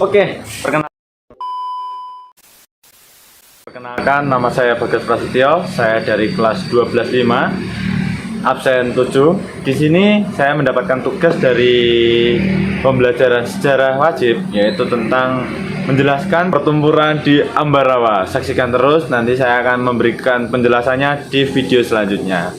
Oke, perkenalkan nama saya Bagas Prasetyo, saya dari kelas 12.5, absen 7. Di sini saya mendapatkan tugas dari pembelajaran sejarah wajib, yaitu tentang menjelaskan pertempuran di Ambarawa. Saksikan terus, nanti saya akan memberikan penjelasannya di video selanjutnya.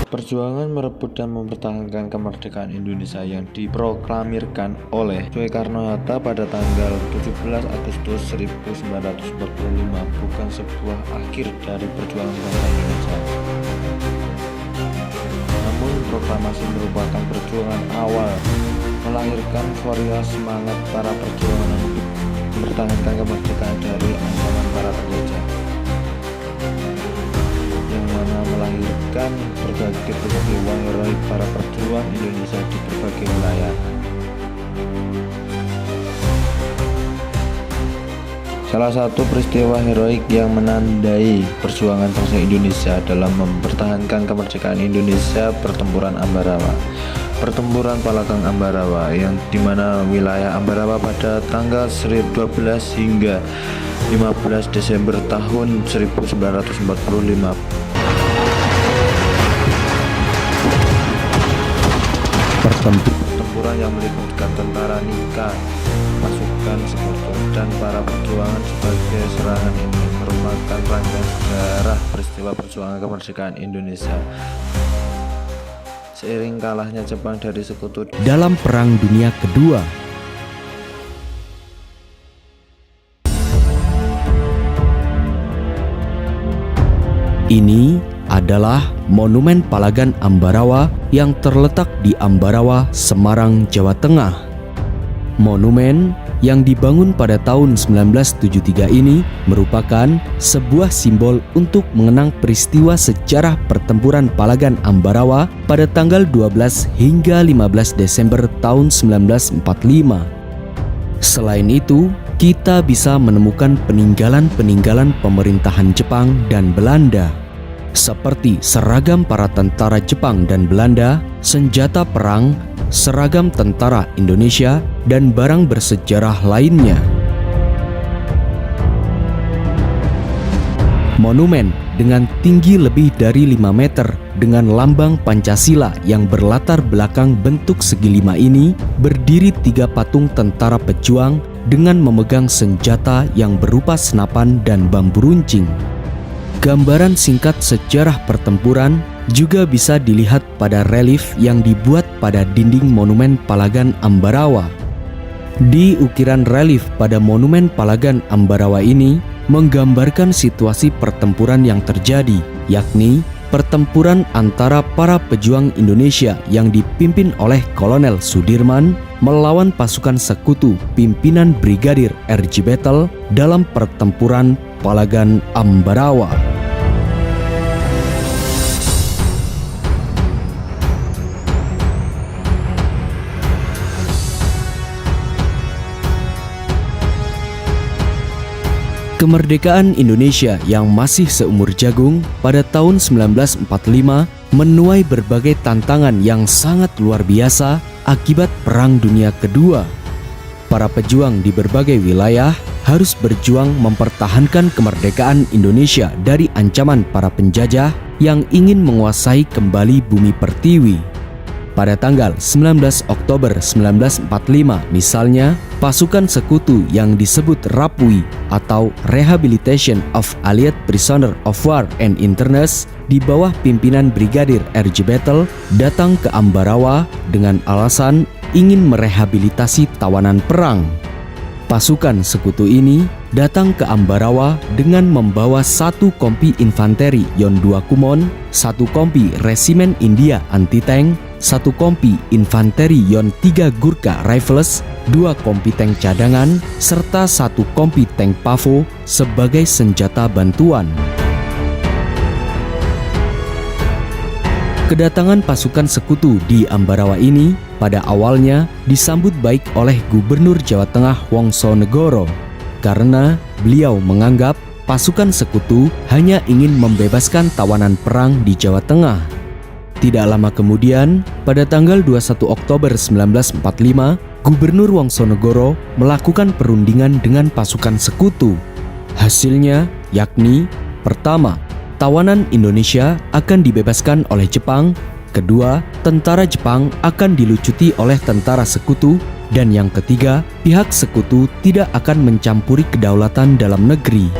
Perjuangan merebut dan mempertahankan kemerdekaan Indonesia yang diproklamirkan oleh Soekarno-Hatta pada tanggal 17 Agustus 1945 bukan sebuah akhir dari perjuangan bangsa Indonesia. Namun proklamasi merupakan perjuangan awal melahirkan euforia semangat para perjuangan untuk mempertahankan kemerdekaan dari ancaman para penjajah, yang mana melahirkan berbagai peristiwa heroik para pejuang Indonesia di berbagai wilayah. Salah satu peristiwa heroik yang menandai perjuangan bangsa Indonesia dalam mempertahankan kemerdekaan Indonesia, pertempuran Ambarawa. Pertempuran Palagang Ambarawa, yang dimana wilayah Ambarawa pada tanggal 12 hingga 15 Desember tahun 1945. Pertempuran yang melibatkan tentara Nika, pasukan sekutu, dan para perjuangan sebagai serangan ini merupakan rangkaian sejarah peristiwa perjuangan kemerdekaan Indonesia. Seiring kalahnya Jepang dari sekutu dalam Perang Dunia Kedua, ini adalah Monumen Palagan Ambarawa yang terletak di Ambarawa, Semarang, Jawa Tengah. Monumen yang dibangun pada tahun 1973 ini merupakan sebuah simbol untuk mengenang peristiwa sejarah pertempuran Palagan Ambarawa pada tanggal 12 hingga 15 Desember tahun 1945. Selain itu, kita bisa menemukan peninggalan-peninggalan pemerintahan Jepang dan Belanda, seperti seragam para tentara Jepang dan Belanda, senjata perang, seragam tentara Indonesia, dan barang bersejarah lainnya. Monumen dengan tinggi lebih dari 5 meter dengan lambang Pancasila yang berlatar belakang bentuk segi 5 ini berdiri 3 patung tentara pejuang dengan memegang senjata yang berupa senapan dan bambu runcing. Gambaran singkat sejarah pertempuran juga bisa dilihat pada relief yang dibuat pada dinding Monumen Palagan Ambarawa. Di ukiran relief pada Monumen Palagan Ambarawa ini menggambarkan situasi pertempuran yang terjadi, yakni pertempuran antara para pejuang Indonesia yang dipimpin oleh Kolonel Sudirman melawan pasukan sekutu pimpinan Brigadir R.J. Battle dalam pertempuran Palagan Ambarawa. Kemerdekaan Indonesia yang masih seumur jagung pada tahun 1945 menuai berbagai tantangan yang sangat luar biasa akibat Perang Dunia Kedua. Para pejuang di berbagai wilayah harus berjuang mempertahankan kemerdekaan Indonesia dari ancaman para penjajah yang ingin menguasai kembali bumi pertiwi. Pada tanggal 19 Oktober 1945 misalnya, pasukan sekutu yang disebut RAPWI atau Rehabilitation of Allied Prisoner of War and Internees di bawah pimpinan Brigadir R.J. Battle datang ke Ambarawa dengan alasan ingin merehabilitasi tawanan perang. Pasukan sekutu ini datang ke Ambarawa dengan membawa 1 kompi infanteri Yon 2 Kumon, 1 kompi Resimen India Anti-Tank, 1 kompi infanteri Yon 3 Gurkha Rifles, 2 kompi tank cadangan, serta 1 kompi tank Pavo sebagai senjata bantuan. Kedatangan pasukan sekutu di Ambarawa ini pada awalnya disambut baik oleh Gubernur Jawa Tengah Wongsonegoro karena beliau menganggap pasukan sekutu hanya ingin membebaskan tawanan perang di Jawa Tengah. Tidak lama kemudian, pada tanggal 21 Oktober 1945, Gubernur Wongsonegoro melakukan perundingan dengan pasukan sekutu. Hasilnya yakni pertama, tawanan Indonesia akan dibebaskan oleh Jepang. Kedua, tentara Jepang akan dilucuti oleh tentara sekutu. Dan yang ketiga, pihak sekutu tidak akan mencampuri kedaulatan dalam negeri.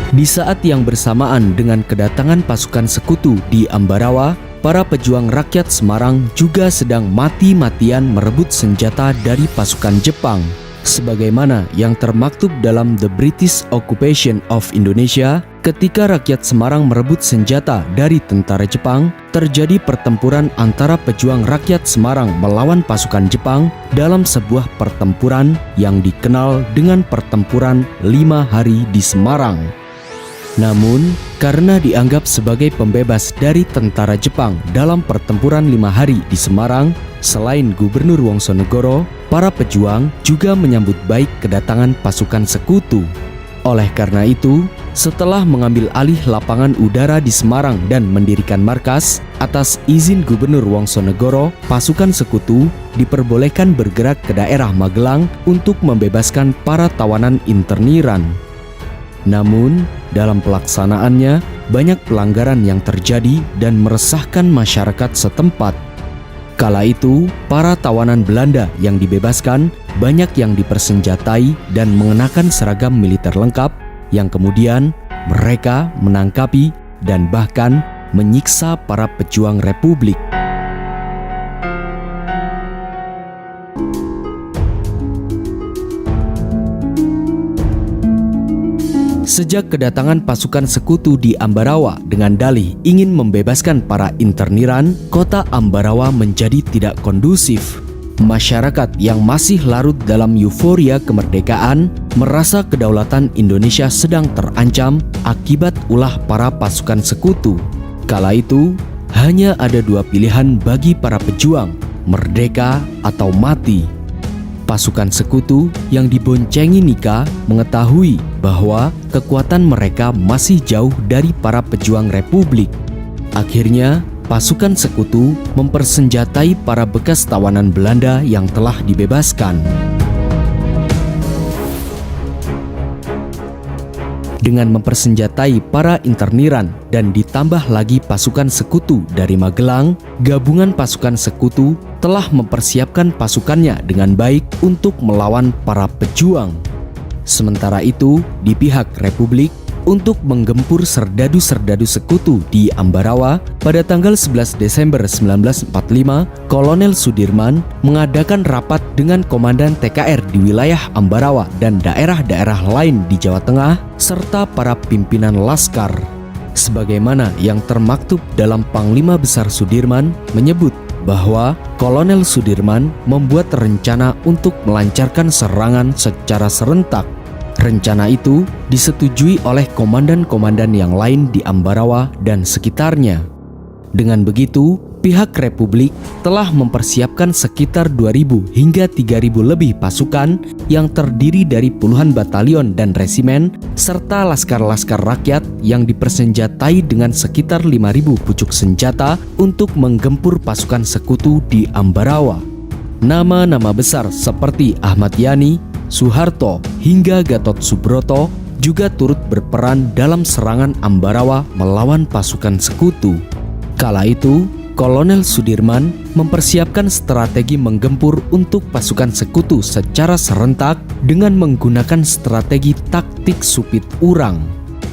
Di saat yang bersamaan dengan kedatangan pasukan sekutu di Ambarawa, para pejuang rakyat Semarang juga sedang mati-matian merebut senjata dari pasukan Jepang. Sebagaimana yang termaktub dalam The British Occupation of Indonesia, ketika rakyat Semarang merebut senjata dari tentara Jepang, terjadi pertempuran antara pejuang rakyat Semarang melawan pasukan Jepang dalam sebuah pertempuran yang dikenal dengan Pertempuran 5 Hari di Semarang. Namun, karena dianggap sebagai pembebas dari tentara Jepang dalam Pertempuran 5 Hari di Semarang, selain Gubernur Wongsonegoro, para pejuang juga menyambut baik kedatangan pasukan sekutu. Oleh karena itu, setelah mengambil alih lapangan udara di Semarang dan mendirikan markas, atas izin Gubernur Wongsonegoro, pasukan sekutu diperbolehkan bergerak ke daerah Magelang untuk membebaskan para tawanan interniran. Namun, dalam pelaksanaannya, banyak pelanggaran yang terjadi dan meresahkan masyarakat setempat. Kala itu, para tawanan Belanda yang dibebaskan banyak yang dipersenjatai dan mengenakan seragam militer lengkap, yang kemudian mereka menangkapi dan bahkan menyiksa para pejuang Republik. Sejak kedatangan pasukan sekutu di Ambarawa dengan dalih ingin membebaskan para interniran, kota Ambarawa menjadi tidak kondusif. Masyarakat yang masih larut dalam euforia kemerdekaan merasa kedaulatan Indonesia sedang terancam akibat ulah para pasukan sekutu. Kala itu, hanya ada 2 pilihan bagi para pejuang, merdeka atau mati. Pasukan sekutu yang diboncengi Nika mengetahui bahwa kekuatan mereka masih jauh dari para pejuang Republik. Akhirnya, pasukan sekutu mempersenjatai para bekas tawanan Belanda yang telah dibebaskan. Dengan mempersenjatai para interniran dan ditambah lagi pasukan sekutu dari Magelang, gabungan pasukan sekutu telah mempersiapkan pasukannya dengan baik untuk melawan para pejuang. Sementara itu, di pihak Republik, untuk menggempur serdadu-serdadu sekutu di Ambarawa, pada tanggal 11 Desember 1945, Kolonel Sudirman mengadakan rapat dengan komandan TKR di wilayah Ambarawa dan daerah-daerah lain di Jawa Tengah, serta para pimpinan laskar. Sebagaimana yang termaktub dalam Panglima Besar Sudirman menyebut bahwa Kolonel Sudirman membuat rencana untuk melancarkan serangan secara serentak. Rencana itu disetujui oleh komandan-komandan yang lain di Ambarawa dan sekitarnya. Dengan begitu, pihak Republik telah mempersiapkan sekitar 2.000 hingga 3.000 lebih pasukan yang terdiri dari puluhan batalion dan resimen, serta laskar-laskar rakyat yang dipersenjatai dengan sekitar 5.000 pucuk senjata untuk menggempur pasukan sekutu di Ambarawa. Nama-nama besar seperti Ahmad Yani, Soeharto, hingga Gatot Subroto juga turut berperan dalam serangan Ambarawa melawan pasukan sekutu. Kala itu, Kolonel Sudirman mempersiapkan strategi menggempur untuk pasukan sekutu secara serentak dengan menggunakan strategi taktik supit urang,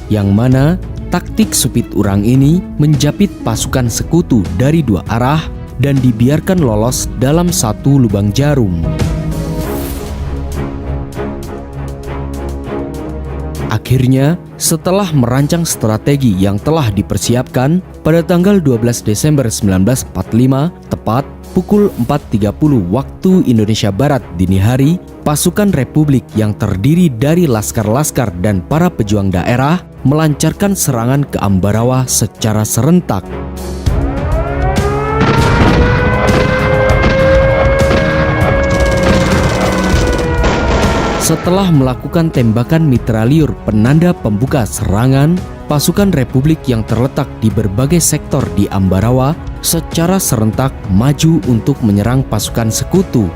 yang mana Taktik Supit Urang ini menjapit pasukan sekutu dari dua arah dan dibiarkan lolos dalam satu lubang jarum. Akhirnya, setelah merancang strategi yang telah dipersiapkan, pada tanggal 12 Desember 1945, tepat pukul 4.30 waktu Indonesia Barat dini hari, pasukan Republik yang terdiri dari laskar-laskar dan para pejuang daerah melancarkan serangan ke Ambarawa secara serentak. Setelah melakukan tembakan mitraliur penanda pembuka serangan, pasukan Republik yang terletak di berbagai sektor di Ambarawa secara serentak maju untuk menyerang pasukan sekutu.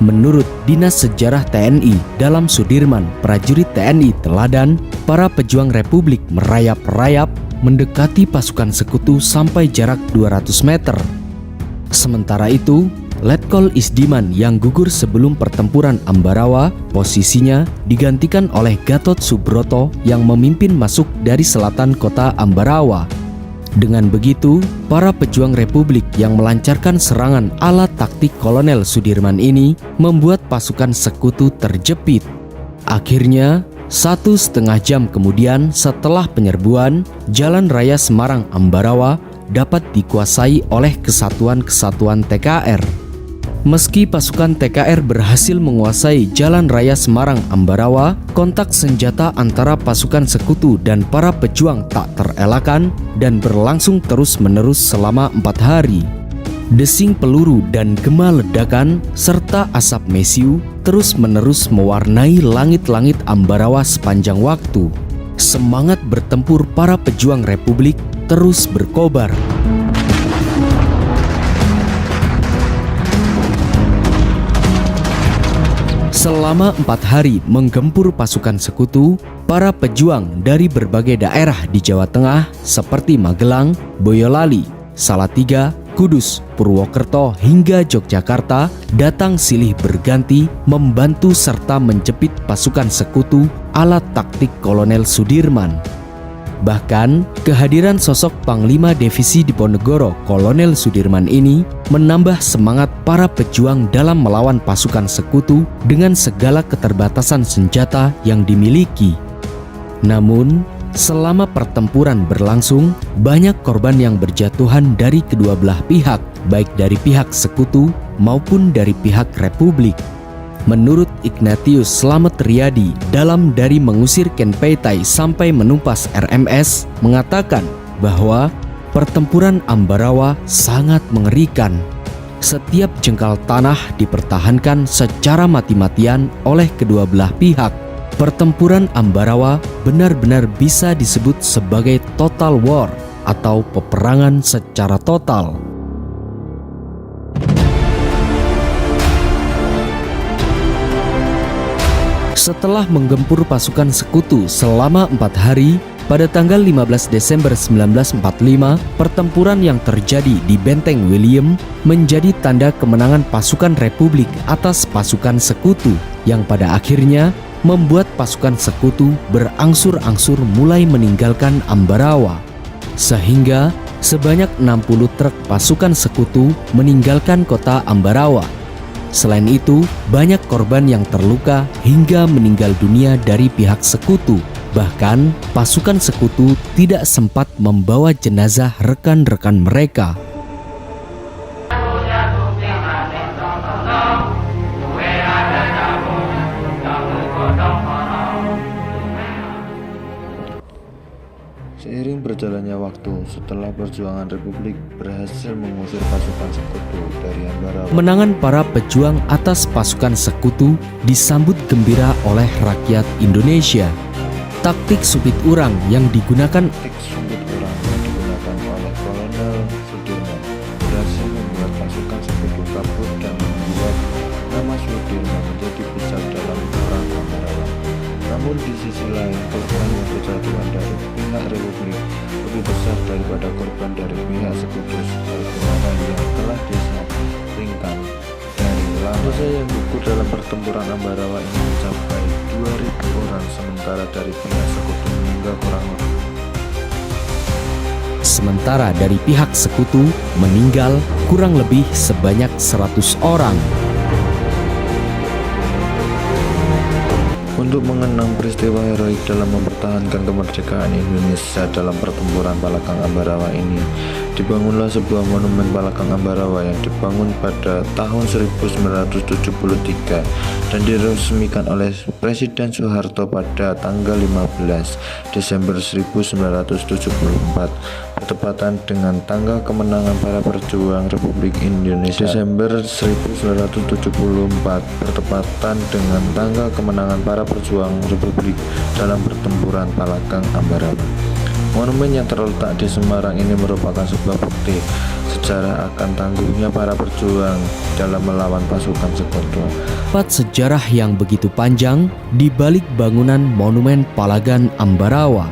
Menurut Dinas Sejarah TNI Dalam Sudirman, prajurit TNI teladan, para pejuang Republik merayap-rayap mendekati pasukan sekutu sampai jarak 200 meter. Sementara itu, Letkol Isdiman yang gugur sebelum pertempuran Ambarawa, posisinya digantikan oleh Gatot Subroto yang memimpin masuk dari selatan kota Ambarawa. Dengan begitu, para pejuang Republik yang melancarkan serangan ala taktik Kolonel Sudirman ini membuat pasukan sekutu terjepit. Akhirnya, 1,5 jam kemudian setelah penyerbuan, Jalan Raya Semarang Ambarawa dapat dikuasai oleh kesatuan-kesatuan TKR. Meski pasukan TKR berhasil menguasai Jalan Raya Semarang Ambarawa, kontak senjata antara pasukan sekutu dan para pejuang tak terelakkan dan berlangsung terus-menerus selama 4 hari. Desing peluru dan gema ledakan serta asap mesiu terus-menerus mewarnai langit-langit Ambarawa sepanjang waktu. Semangat bertempur para pejuang Republik terus berkobar. Selama 4 hari menggempur pasukan sekutu, para pejuang dari berbagai daerah di Jawa Tengah seperti Magelang, Boyolali, Salatiga, Kudus, Purwokerto hingga Yogyakarta datang silih berganti membantu serta menjepit pasukan sekutu ala taktik Kolonel Sudirman. Bahkan, kehadiran sosok Panglima Divisi Diponegoro Kolonel Sudirman ini menambah semangat para pejuang dalam melawan pasukan sekutu dengan segala keterbatasan senjata yang dimiliki. Namun, selama pertempuran berlangsung, banyak korban yang berjatuhan dari kedua belah pihak, baik dari pihak sekutu maupun dari pihak Republik. Menurut Ignatius Slamet Riyadi dalam Dari Mengusir Ken Peitai Sampai Menumpas RMS mengatakan bahwa pertempuran Ambarawa sangat mengerikan. Setiap jengkal tanah dipertahankan secara mati-matian oleh kedua belah pihak. Pertempuran Ambarawa benar-benar bisa disebut sebagai total war atau peperangan secara total. Setelah menggempur pasukan sekutu selama 4 hari, pada tanggal 15 Desember 1945, pertempuran yang terjadi di Benteng William menjadi tanda kemenangan pasukan Republik atas pasukan sekutu yang pada akhirnya membuat pasukan sekutu berangsur-angsur mulai meninggalkan Ambarawa. Sehingga sebanyak 60 truk pasukan sekutu meninggalkan kota Ambarawa. Selain itu, banyak korban yang terluka hingga meninggal dunia dari pihak sekutu. Bahkan, pasukan sekutu tidak sempat membawa jenazah rekan-rekan mereka. Seiring berjalannya waktu, setelah perjuangan Republik berhasil mengusir pasukan sekutu dari Ambarawa, Kemenangan para pejuang atas pasukan sekutu disambut gembira oleh rakyat Indonesia. Taktik Supit Urang yang digunakan taktik Supit Urang yang digunakan oleh Kolonel Sudirman berhasil membuat pasukan sekutu kabur dan membuat nama Sudirman menjadi besar dalam perang Ambarawa. Namun di sisi lain, korban yang berjatuhan dari pihak Republik lebih besar daripada korban dari pihak sekutu sebagaimana yang telah disampaikan dari lama. Masa yang gugur dalam pertempuran Ambarawa ini mencapai 2.000 orang, sementara dari pihak sekutu meninggal kurang lebih sementara dari pihak sekutu meninggal kurang lebih sebanyak 100 orang. Untuk mengenang peristiwa heroik dalam mempertahankan kemerdekaan Indonesia dalam pertempuran Palakang Ambarawa ini, dibangunlah sebuah monumen Palakang Ambarawa yang dibangun pada tahun 1973 dan diresmikan oleh Presiden Soeharto pada tanggal 15 Desember 1974, bertepatan dengan tanggal kemenangan para pejuang Republik Indonesia. Desember 1974 bertepatan dengan tanggal kemenangan para pejuang Republik dalam pertempuran Palakang Ambarawa. Monumen yang terletak di Semarang ini merupakan sebuah bukti sejarah akan tangguhnya para pejuang dalam melawan pasukan sekutu. Tempat sejarah yang begitu panjang di balik bangunan Monumen Palagan Ambarawa,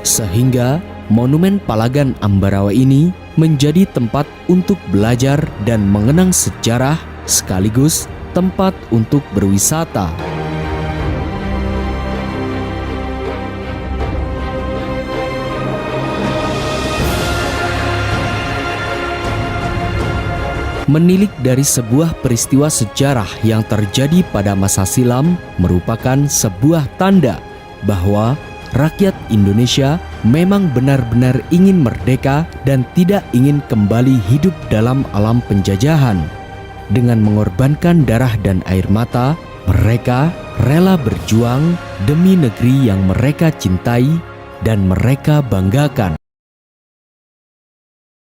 sehingga Monumen Palagan Ambarawa ini menjadi tempat untuk belajar dan mengenang sejarah sekaligus tempat untuk berwisata. Menilik dari sebuah peristiwa sejarah yang terjadi pada masa silam merupakan sebuah tanda bahwa rakyat Indonesia memang benar-benar ingin merdeka dan tidak ingin kembali hidup dalam alam penjajahan. Dengan mengorbankan darah dan air mata, mereka rela berjuang demi negeri yang mereka cintai dan mereka banggakan.